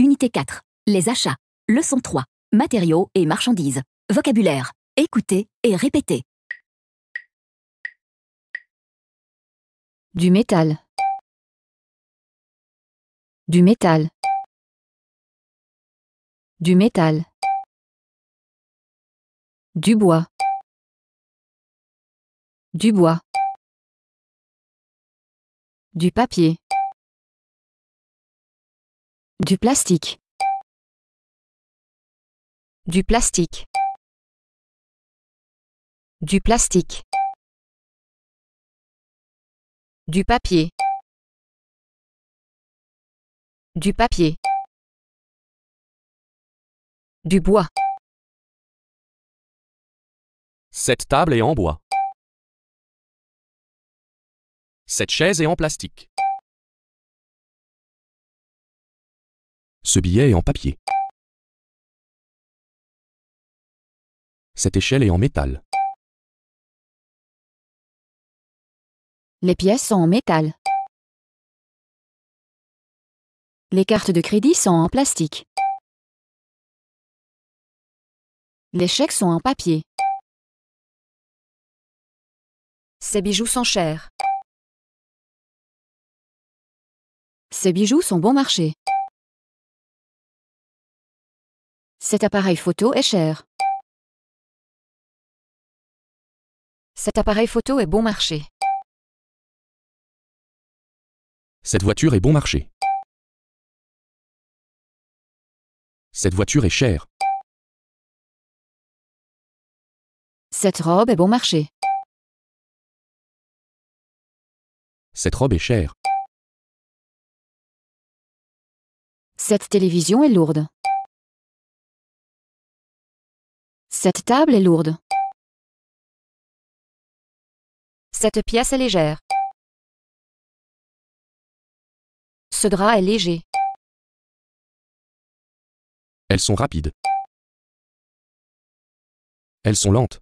Unité 4. Les achats. Leçon 3. Matériaux et marchandises. Vocabulaire. Écoutez et répétez. Du métal. Du métal. Du métal. Du bois. Du bois. Du papier. Du plastique. Du plastique. Du plastique. Du papier. Du papier. Du bois. Cette table est en bois. Cette chaise est en plastique. Ce billet est en papier. Cette échelle est en métal. Les pièces sont en métal. Les cartes de crédit sont en plastique. Les chèques sont en papier. Ces bijoux sont chers. Ces bijoux sont bon marché. Cet appareil photo est cher. Cet appareil photo est bon marché. Cette voiture est bon marché. Cette voiture est chère. Cette robe est bon marché. Cette robe est chère. Cette télévision est lourde. Cette table est lourde. Cette pièce est légère. Ce drap est léger. Elles sont rapides. Elles sont lentes.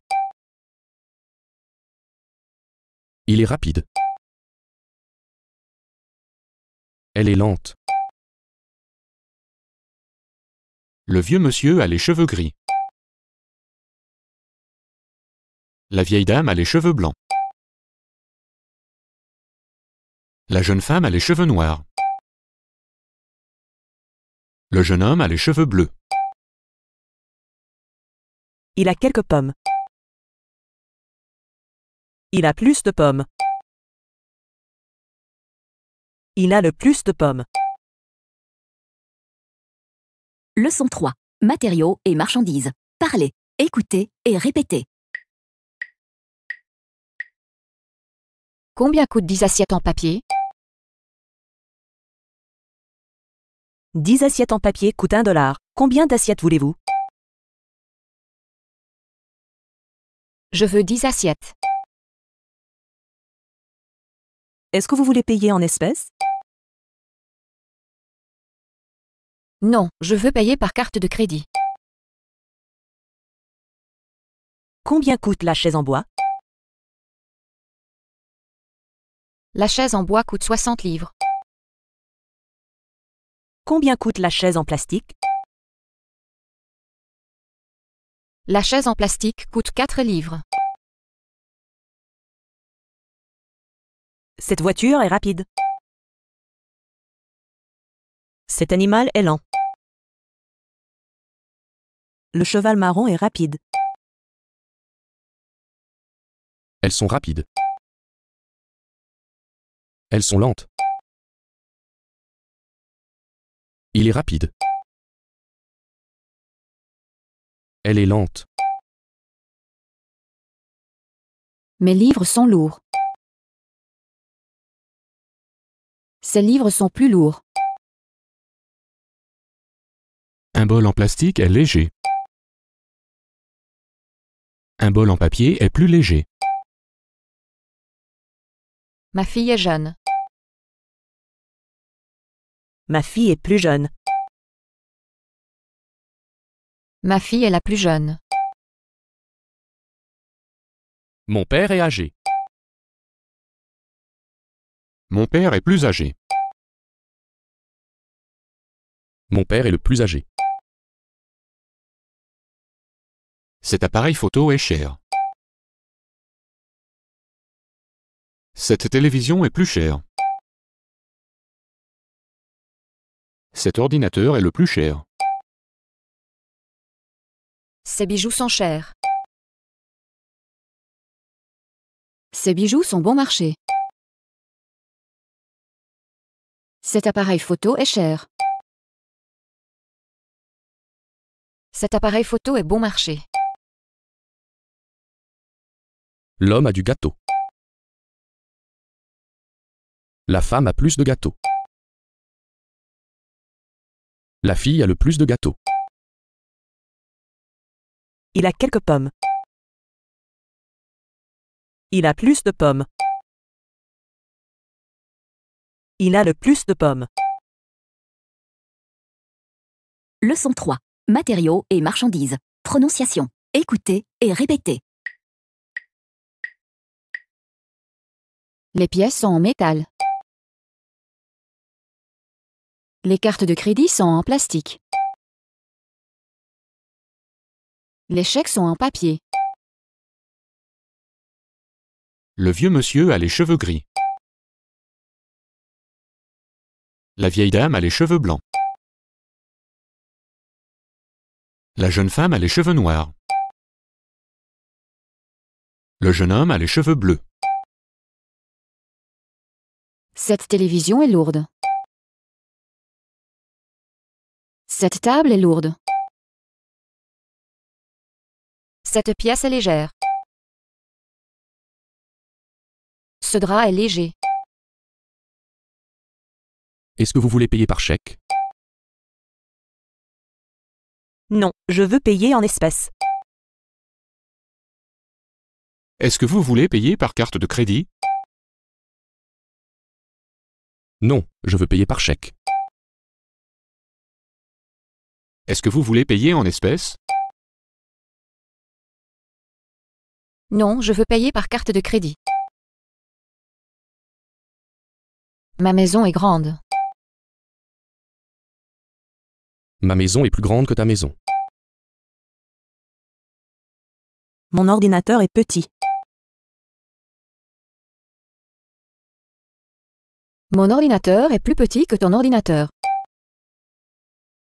Il est rapide. Elle est lente. Le vieux monsieur a les cheveux gris. La vieille dame a les cheveux blancs. La jeune femme a les cheveux noirs. Le jeune homme a les cheveux bleus. Il a quelques pommes. Il a plus de pommes. Il a le plus de pommes. Leçon 3. Matériaux et marchandises. Parlez, écoutez et répétez. Combien coûtent 10 assiettes en papier? 10 assiettes en papier coûtent $1. Combien d'assiettes voulez-vous? Je veux 10 assiettes. Est-ce que vous voulez payer en espèces? Non, je veux payer par carte de crédit. Combien coûte la chaise en bois? La chaise en bois coûte 60 livres. Combien coûte la chaise en plastique? La chaise en plastique coûte 4 livres. Cette voiture est rapide. Cet animal est lent. Le cheval marron est rapide. Elles sont rapides. Elles sont lentes. Il est rapide. Elle est lente. Mes livres sont lourds. Ces livres sont plus lourds. Un bol en plastique est léger. Un bol en papier est plus léger. Ma fille est jeune. Ma fille est plus jeune. Ma fille est la plus jeune. Mon père est âgé. Mon père est plus âgé. Mon père est le plus âgé. Cet appareil photo est cher. Cette télévision est plus chère. Cet ordinateur est le plus cher. Ces bijoux sont chers. Ces bijoux sont bon marché. Cet appareil photo est cher. Cet appareil photo est bon marché. L'homme a du gâteau. La femme a plus de gâteaux. La fille a le plus de gâteaux. Il a quelques pommes. Il a plus de pommes. Il a le plus de pommes. Leçon 3. Matériaux et marchandises. Prononciation. Écoutez et répétez. Les pièces sont en métal. Les cartes de crédit sont en plastique. Les chèques sont en papier. Le vieux monsieur a les cheveux gris. La vieille dame a les cheveux blancs. La jeune femme a les cheveux noirs. Le jeune homme a les cheveux bleus. Cette télévision est lourde. Cette table est lourde. Cette pièce est légère. Ce drap est léger. Est-ce que vous voulez payer par chèque? Non, je veux payer en espèces. Est-ce que vous voulez payer par carte de crédit? Non, je veux payer par chèque. Est-ce que vous voulez payer en espèces? Non, je veux payer par carte de crédit. Ma maison est grande. Ma maison est plus grande que ta maison. Mon ordinateur est petit. Mon ordinateur est plus petit que ton ordinateur.